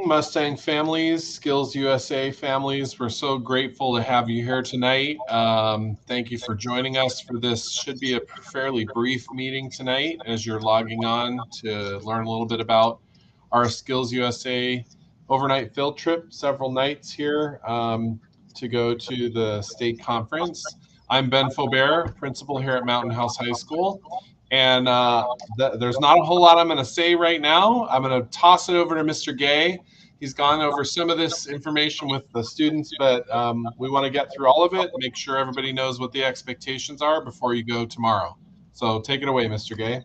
Mustang families, Skills USA families. We're so grateful to have you here tonight. Thank you for joining us for this. Should be a fairly brief meeting tonight as you're logging on to learn a little bit about our Skills USA overnight field trip, several nights here to go to the state conference. I'm Ben Faubert, principal here at Mountain House High School. And there's not a whole lot I'm going to say right now. I'm going to toss it over to Mr. Gay. He's gone over some of this information with the students, but we want to get through all of it, make sure everybody knows what the expectations are before you go tomorrow. So take it away, Mr. Gay.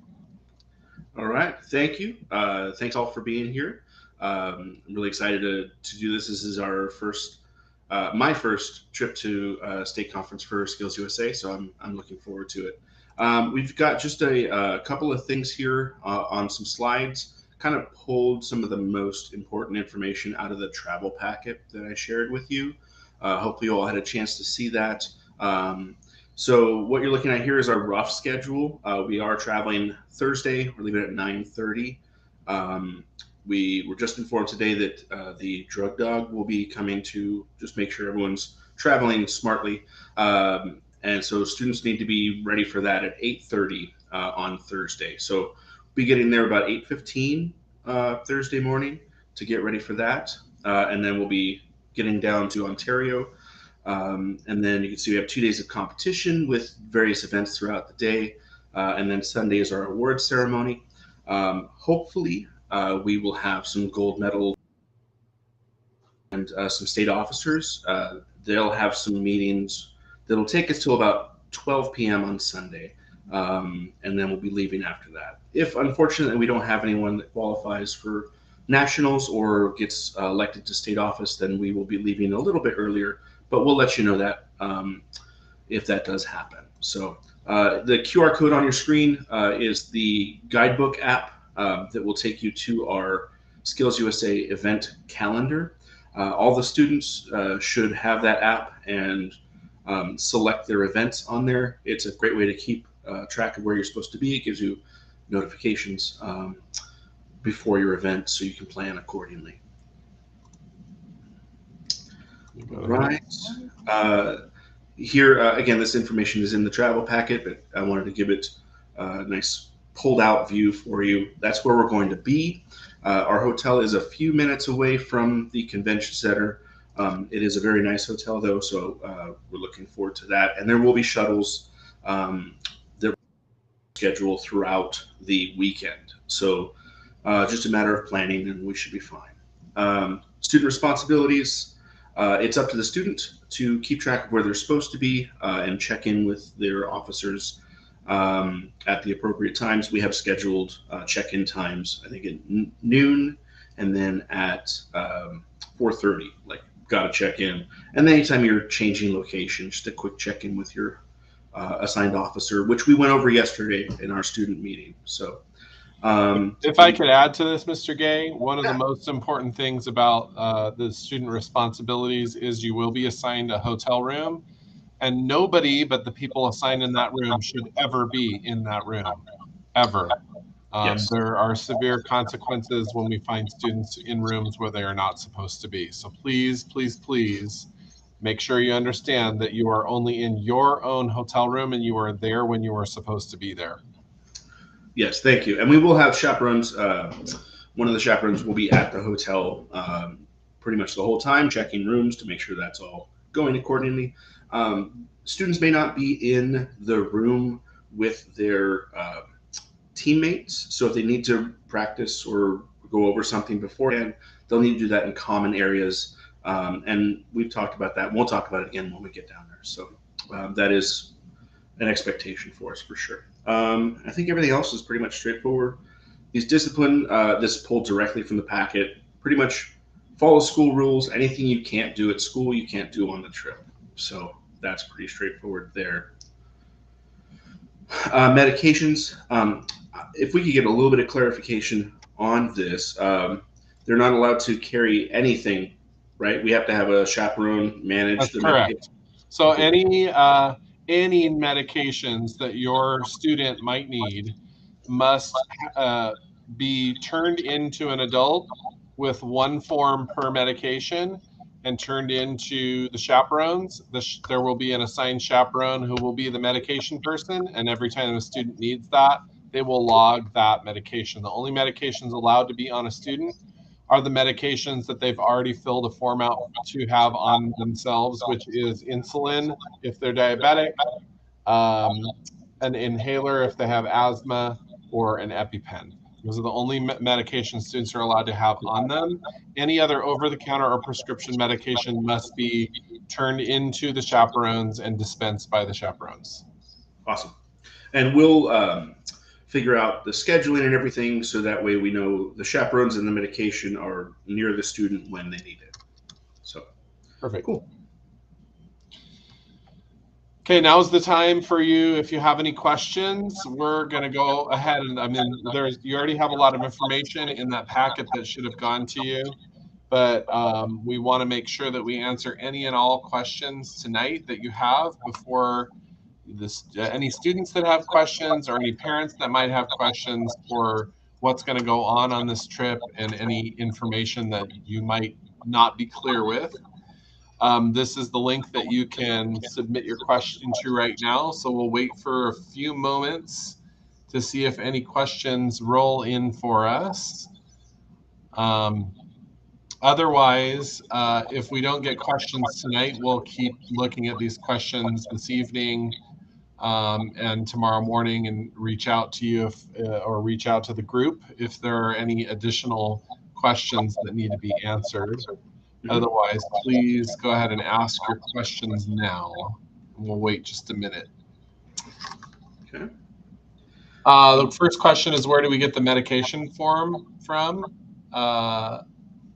All right. Thank you. Thanks all for being here. I'm really excited to do this. This is my first trip to state conference for Skills USA, so I'm looking forward to it. We've got just a couple of things here on some slides, kind of pulled some of the most important information out of the travel packet that I shared with you. Hopefully you all had a chance to see that. So what you're looking at here is our rough schedule. We are traveling Thursday. We're leaving at 9:30. We were just informed today that the drug dog will be coming to just make sure everyone's traveling smartly. And so students need to be ready for that at 8:30 on Thursday. So we'll be getting there about 8:15 Thursday morning to get ready for that. And then we'll be getting down to Ontario. And then you can see we have 2 days of competition with various events throughout the day. And then Sunday is our awards ceremony. Hopefully, we will have some gold medal and some state officers. They'll have some meetings that'll take us till about 12 p.m. on Sunday. And then we'll be leaving after that. If unfortunately we don't have anyone that qualifies for nationals or gets elected to state office, then we will be leaving a little bit earlier. But we'll let you know that if that does happen. So the QR code on your screen is the guidebook app that will take you to our Skills USA event calendar. All the students should have that app and select their events on there. It's a great way to keep track of where you're supposed to be. It gives you notifications before your event so you can plan accordingly. Right. Here, again, this information is in the travel packet, but I wanted to give it a nice pulled out view for you. That's where we're going to be. Our hotel is a few minutes away from the convention center. It is a very nice hotel, though, so we're looking forward to that. And there will be shuttles that schedule throughout the weekend. So just a matter of planning, and we should be fine. Student responsibilities. It's up to the student to keep track of where they're supposed to be and check in with their officers at the appropriate times. We have scheduled check-in times, I think at noon and then at 4:30, like got to check in. And then anytime you're changing location, just a quick check-in with your assigned officer, which we went over yesterday in our student meeting. So if I could add to this, Mr. Gay, one of the most important things about the student responsibilities is you will be assigned a hotel room, and nobody but the people assigned in that room should ever be in that room, ever. yes. There are severe consequences when we find students in rooms where they are not supposed to be. So please, please, please make sure you understand that you are only in your own hotel room and you are there when you are supposed to be there. Yes, thank you. And we will have chaperones. One of the chaperones will be at the hotel pretty much the whole time, checking rooms to make sure that's all going accordingly. Students may not be in the room with their teammates, so if they need to practice or go over something beforehand, they'll need to do that in common areas. And we've talked about that. And we'll talk about it again when we get down there. So that is an expectation for us for sure. I think everything else is pretty much straightforward. These discipline, this is pulled directly from the packet. Pretty much follow school rules. Anything you can't do at school, you can't do on the trip. So that's pretty straightforward there. Medications. If we could get a little bit of clarification on this, they're not allowed to carry anything, right? We have to have a chaperone manage That's the correct. medication. So Okay. any medications that your student might need must be turned into an adult with one form per medication and turned into the chaperones. There will be an assigned chaperone who will be the medication person, and every time a student needs that, they will log that medication. The only medications allowed to be on a student are the medications that they've already filled a form out to have on themselves, which is insulin if they're diabetic, an inhaler if they have asthma, or an EpiPen. Those are the only medications students are allowed to have on them. Any other over-the-counter or prescription medication must be turned into the chaperones and dispensed by the chaperones. Awesome. And we'll figure out the scheduling and everything so that way we know the chaperones and the medication are near the student when they need it. So, perfect. Cool. Okay, now's the time for you. If you have any questions, we're going to go ahead and, you already have a lot of information in that packet that should have gone to you, but we want to make sure that we answer any and all questions tonight that you have before any students that have questions or any parents that might have questions for what's going to go on this trip and any information that you might not be clear with. This is the link that you can submit your question to right now. So we'll wait for a few moments to see if any questions roll in for us. Otherwise, if we don't get questions tonight, we'll keep looking at these questions this evening and tomorrow morning and reach out to you or reach out to the group if there are any additional questions that need to be answered. Otherwise, please go ahead and ask your questions now. We'll wait just a minute. Okay. The first question is, where do we get the medication form from?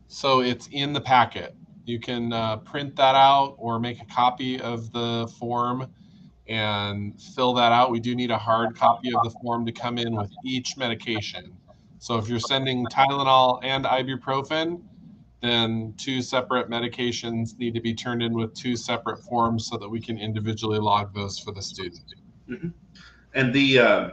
So it's in the packet. You can print that out or make a copy of the form and fill that out. We do need a hard copy of the form to come in with each medication. So if you're sending Tylenol and ibuprofen, then 2 separate medications need to be turned in with 2 separate forms so that we can individually log those for the student. Mm-hmm. And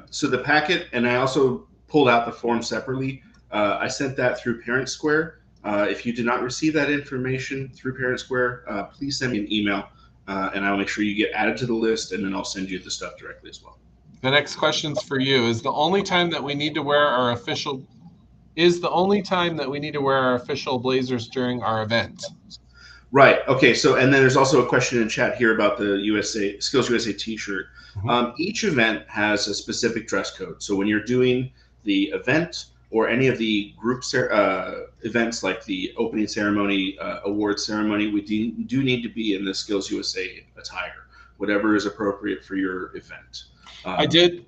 so the packet, and I also pulled out the form separately. I sent that through Parent Square. If you did not receive that information through Parent Square, please send me an email, and I'll make sure you get added to the list, and then I'll send you the stuff directly as well. The next question's for you. Is the only time that we need to wear our official blazers during our event? Right. Okay. So, and then there's also a question in chat here about the SkillsUSA T-shirt. Mm-hmm. Each event has a specific dress code. So when you're doing the event or any of the group events like the opening ceremony, award ceremony, we do need to be in the SkillsUSA attire, whatever is appropriate for your event. I did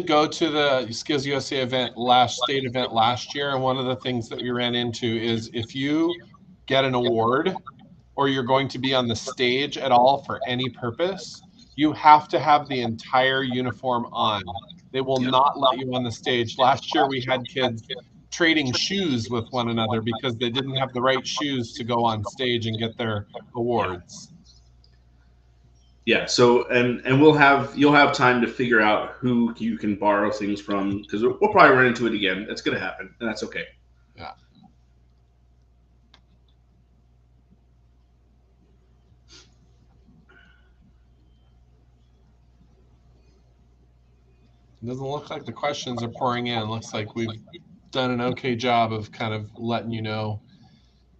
go to the SkillsUSA state event last year, and one of the things that we ran into is if you get an award or you're going to be on the stage at all for any purpose, you have to have the entire uniform on. They will not let you on the stage. Last year we had kids trading shoes with one another because they didn't have the right shoes to go on stage and get their awards. Yeah, so and you'll have time to figure out who you can borrow things from, because we'll probably run into it again. That's going to happen, and that's okay. Yeah. It doesn't look like the questions are pouring in. It looks like we've done an okay job of kind of letting you know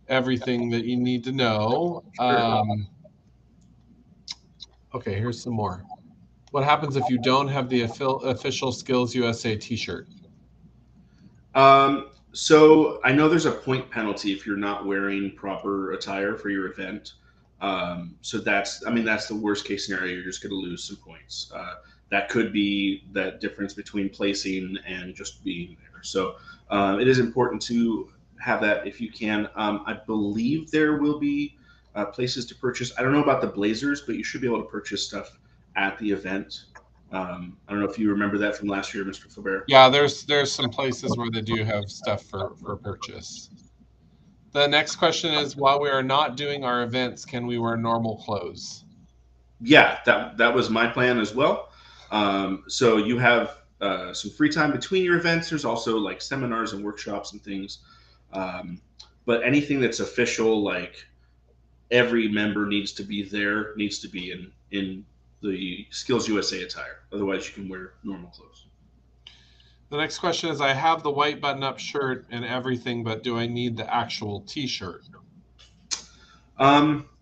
everything that you need to know. Okay, here's some more. What happens if you don't have the official SkillsUSA T-shirt? So I know there's a point penalty if you're not wearing proper attire for your event. So that's the worst case scenario. You're just going to lose some points. That could be that difference between placing and just being there. So it is important to have that if you can. I believe there will be places to purchase. I don't know about the blazers, but you should be able to purchase stuff at the event. I don't know if you remember that from last year, Mr. Faubert. Yeah, there's some places where they do have stuff for purchase. The next question is, while we are not doing our events, can we wear normal clothes? Yeah, that was my plan as well. So you have some free time between your events. There's also like seminars and workshops and things. But anything that's official, like every member needs to be there, needs to be in the Skills USA attire. Otherwise, you can wear normal clothes. The next question is, I have the white button-up shirt and everything, but do I need the actual T-shirt?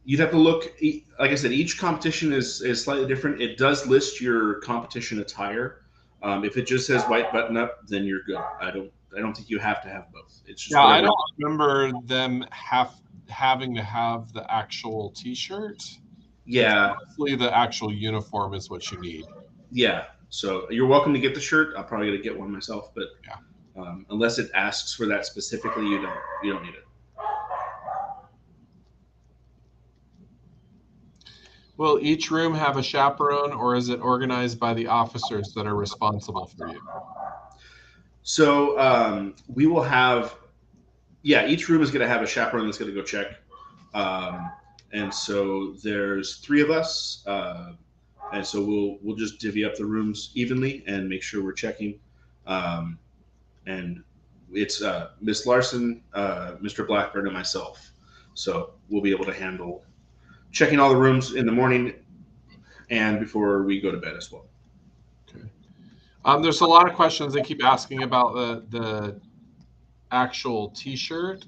You'd have to look. Like I said, each competition is slightly different. It does list your competition attire. If it just says white button up, then you're good. I don't think you have to have both. It's just Yeah, I whatever. don't remember them having to have the actual T-shirt. It's Yeah, mostly the actual uniform is what you need. yeah. So you're welcome to get the shirt. I'm probably gonna get one myself, but Yeah. unless it asks for that specifically, you don't need it. Will each room have a chaperone, or is it organized by the officers that are responsible for you? So we will have, yeah, each room is going to have a chaperone that's going to go check. Um, and so there's three of us, and so we'll just divvy up the rooms evenly and make sure we're checking. Um, and it's Miss Larson, Mr. Blackburn, and myself. So we'll be able to handle checking all the rooms in the morning and before we go to bed as well. Okay. There's a lot of questions they keep asking about the actual T-shirt,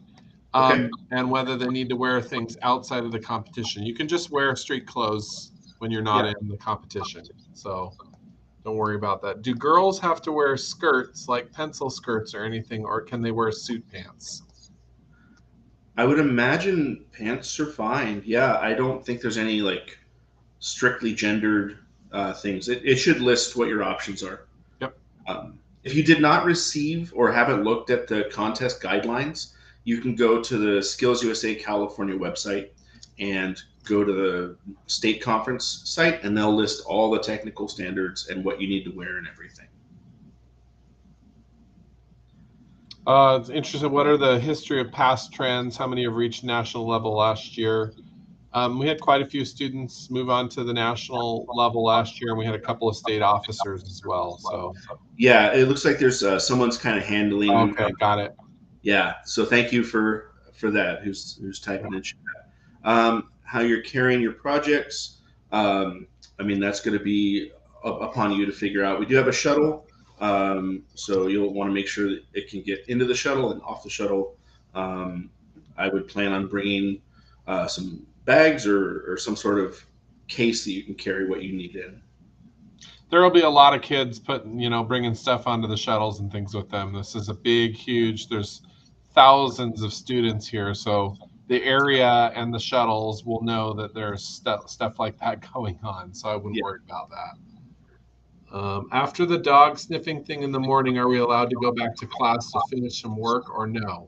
Okay. and whether they need to wear things outside of the competition. You can just wear street clothes when you're not Yeah. in the competition, so don't worry about that. Do girls have to wear skirts like pencil skirts or anything, or can they wear suit pants? I would imagine pants are fine. Yeah, I don't think there's any like strictly gendered things. It should list what your options are. Yep. If you did not receive or haven't looked at the contest guidelines, you can go to the Skills USA California website and go to the state conference site, and they'll list all the technical standards and what you need to wear and everything. It's interesting. What are the history of past trends? How many have reached national level last year? We had quite a few students move on to the national level last year, and we had a couple of state officers as well. So, Yeah, it looks like there's someone's kind of handling. okay, got it. Yeah, so thank you for that. Who's typing in chat? How you're carrying your projects. I mean, that's going to be upon you to figure out. We do have a shuttle, so you'll want to make sure that it can get into the shuttle and off the shuttle. I would plan on bringing some bags or some sort of case that you can carry what you need in. There will be a lot of kids bringing stuff onto the shuttles and things with them. This is a big, huge. There's thousands of students here, so the area and the shuttles will know that there's stuff like that going on. So I wouldn't Yeah. worry about that. After the dog sniffing thing in the morning, are we allowed to go back to class to finish some work or no?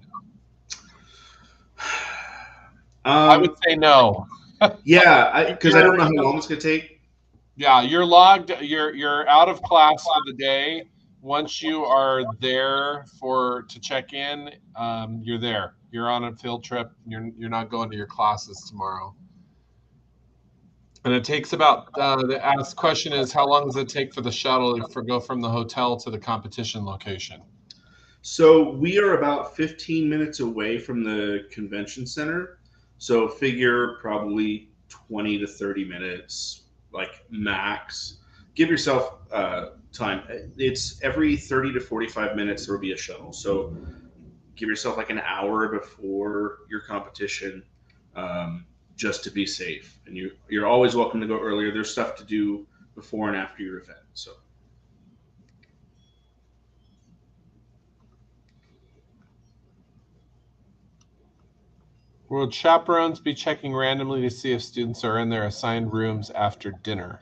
I would say no. Yeah, because I don't know how long it's going to take. Yeah, you're logged. You're out of class for the day. Once you are there to check in, you're there. You're on a field trip. You're not going to your classes tomorrow. And it takes about the asked question is, how long does it take for the shuttle to go from the hotel to the competition location? So we are about 15 minutes away from the convention center. So figure probably 20 to 30 minutes, like max. Give yourself time. It's every 30 to 45 minutes there will be a shuttle. So give yourself like an hour before your competition, just to be safe. And you're always welcome to go earlier. There's stuff to do before and after your event. So. Will chaperones be checking randomly to see if students are in their assigned rooms after dinner?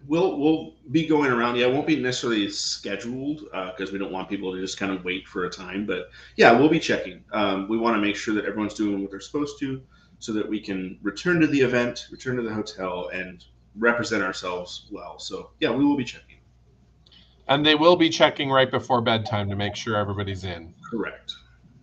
We'll be going around. Yeah, it won't be necessarily scheduled because we don't want people to just kind of wait for a time. But yeah, we'll be checking. We want to make sure that everyone's doing what they're supposed to, so that we can return to the event, return to the hotel, and represent ourselves well. So yeah, we will be checking. And they will be checking right before bedtime to make sure everybody's in. Correct.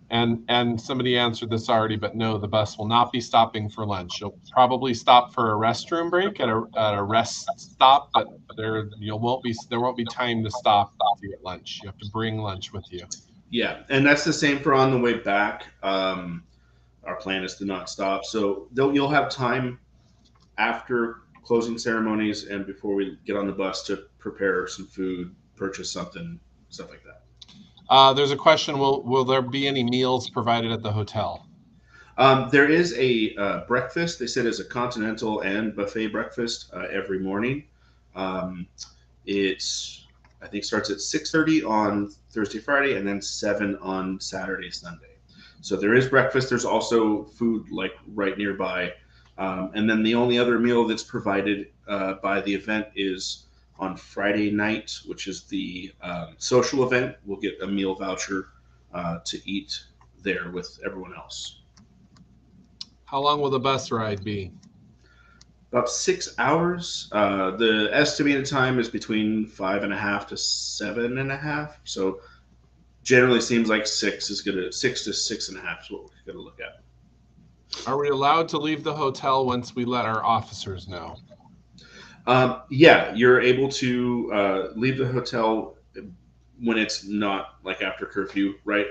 And somebody answered this already, but no, the bus will not be stopping for lunch. You'll probably stop for a restroom break at a rest stop, but there won't be time to stop to get lunch. You have to bring lunch with you. Yeah, and that's the same for on the way back. Our plan is to not stop, so you'll have time after closing ceremonies and before we get on the bus to prepare some food, purchase something, stuff like that. There's a question: Will there be any meals provided at the hotel? There is a breakfast. They said it's a continental and buffet breakfast every morning. Um, it's I think starts at 6:30 on Thursday, Friday, and then 7 on Saturday, Sunday. So there is breakfast. There's also food like right nearby, and then the only other meal that's provided by the event is on Friday night, which is the social event. We'll get a meal voucher to eat there with everyone else. How long will the bus ride be? About 6 hours. The estimated time is between 5.5 to 7.5. So generally seems like 6 to 6.5 is what we're gonna look at. Are we allowed to leave the hotel once we let our officers know? Yeah, you're able to leave the hotel when it's not like after curfew, right?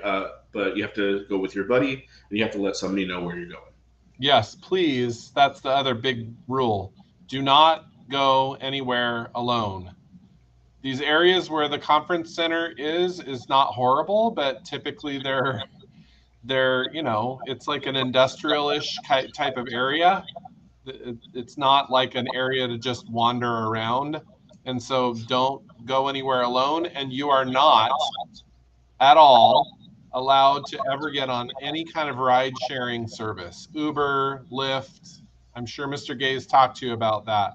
But you have to go with your buddy, and you have to let somebody know where you're going. Yes, please. That's the other big rule. Do not go anywhere alone. These areas where the conference center is not horrible, but typically it's like an industrial-ish type of area. It's not like an area to just wander around. And so don't go anywhere alone. And you are not at all allowed to ever get on any kind of ride sharing service, Uber, Lyft. I'm sure Mr. Gay's talked to you about that.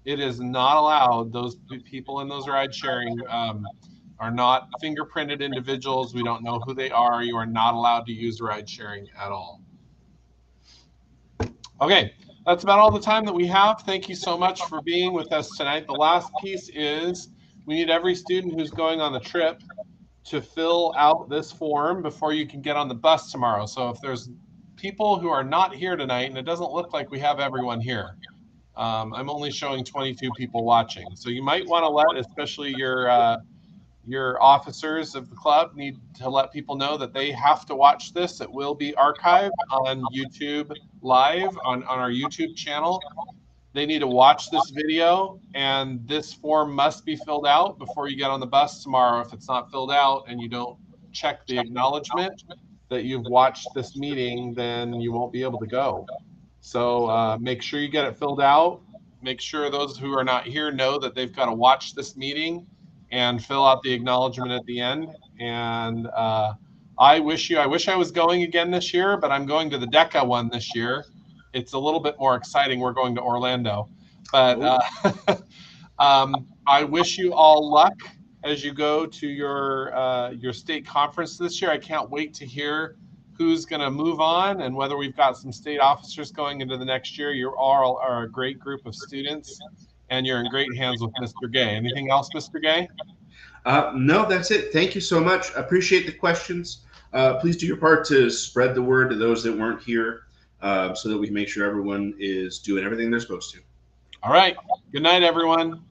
It is not allowed. Those people in those ride sharing are not fingerprinted individuals. We don't know who they are. You are not allowed to use ride sharing at all. Okay, that's about all the time that we have. Thank you so much for being with us tonight. The last piece is we need every student who's going on the trip to fill out this form before you can get on the bus tomorrow. So if there's people who are not here tonight, and it doesn't look like we have everyone here, I'm only showing 22 people watching. So you might want to let, especially your officers of the club need to let people know that they have to watch this. It will be archived on YouTube live on our YouTube channel. They need to watch this video, and this form must be filled out before you get on the bus tomorrow. If it's not filled out and you don't check the acknowledgement that you've watched this meeting, then you won't be able to go. So make sure you get it filled out. Make sure those who are not here know that they've got to watch this meeting and fill out the acknowledgement at the end. And I wish I was going again this year, but I'm going to the DECA one this year. It's a little bit more exciting. We're going to Orlando, but I wish you all luck as you go to your state conference this year. I can't wait to hear who's going to move on and whether we've got some state officers going into the next year. You all are a great group of students, and you're in great hands with Mr. Gay. Anything else, Mr. Gay? No, that's it. Thank you so much. Appreciate the questions. Please do your part to spread the word to those that weren't here so that we can make sure everyone is doing everything they're supposed to. All right. Good night, everyone.